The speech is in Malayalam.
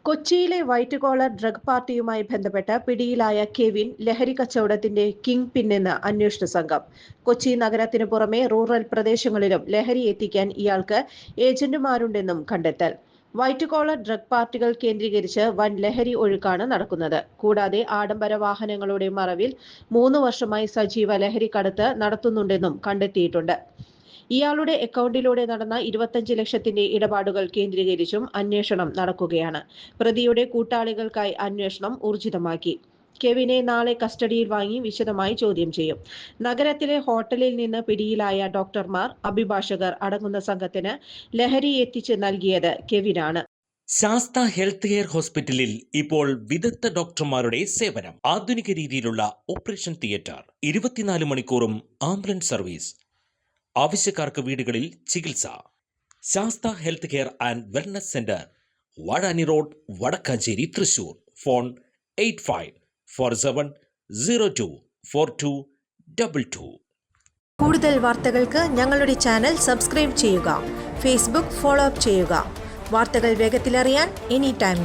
കൊച്ചിയിലെ വൈറ്റ് കോളർ ഡ്രഗ് പാർട്ടിയുമായി ബന്ധപ്പെട്ട് പിടിയിലായ കെവിൻ ലഹരി കച്ചവടത്തിന്റെ കിങ് പിന്നെന്ന് അന്വേഷണ സംഘം. കൊച്ചി നഗരത്തിന് പുറമെ റൂറൽ പ്രദേശങ്ങളിലും ലഹരി എത്തിക്കാൻ ഇയാൾക്ക് ഏജന്റുമാരുണ്ടെന്നും കണ്ടെത്തൽ. വൈറ്റ് കോളർ ഡ്രഗ് പാർട്ടികൾ കേന്ദ്രീകരിച്ച് വൻ ലഹരി ഒഴുക്കാണ് നടക്കുന്നത്. കൂടാതെ ആഡംബര വാഹനങ്ങളുടെ മറവിൽ 3 വർഷമായി സജീവ ലഹരി കടത്ത് നടത്തുന്നുണ്ടെന്നും കണ്ടെത്തിയിട്ടുണ്ട്. ഇയാളുടെ അക്കൗണ്ടിലൂടെ നടന്ന 25 ലക്ഷത്തിന്റെ ഇടപാടുകൾ കേന്ദ്രീകരിച്ചും അന്വേഷണം നടക്കുകയാണ്. പ്രതിയുടെ കൂട്ടാളികൾക്കായി അന്വേഷണം ഊർജിതമാക്കി. കെവിനെ നാളെ കസ്റ്റഡിയിൽ വാങ്ങി വിശദമായി ചോദ്യം ചെയ്യും. നഗരത്തിലെ ഹോട്ടലിൽ നിന്ന് പിടിയിലായ ഡോക്ടർമാർ, അഭിഭാഷകർ അടങ്ങുന്ന സംഘത്തിന് ലഹരി എത്തിച്ച് നൽകിയത് കെവിനാണ്. ശാസ്ത ഹെൽത്ത് കെയർ ഹോസ്പിറ്റലിൽ ഇപ്പോൾ വിദഗ്ധ ഡോക്ടർമാരുടെ സേവനം. ആധുനിക രീതിയിലുള്ള ഓപ്പറേഷൻ തിയേറ്റർ, 24 മണിക്കൂറും ആംബുലൻസ് സർവീസ്. ആവശ്യക്കാർക്ക് വീടുകളിൽ ചികിത്സ. Sastha health care and wellness centre, Vazhani road, Vadakkanchery, Thrissur. Phone 8547024222. കൂടുതൽ വാർത്തകൾക്ക് ഞങ്ങളുടെ ചാനൽ സബ്സ്ക്രൈബ് ചെയ്യുക. ഫേസ്ബുക്ക് ഫോളോ അപ്പ് ചെയ്യുക. വാർത്തകൾ വേഗത്തിലറിയാൻ എനി ടൈം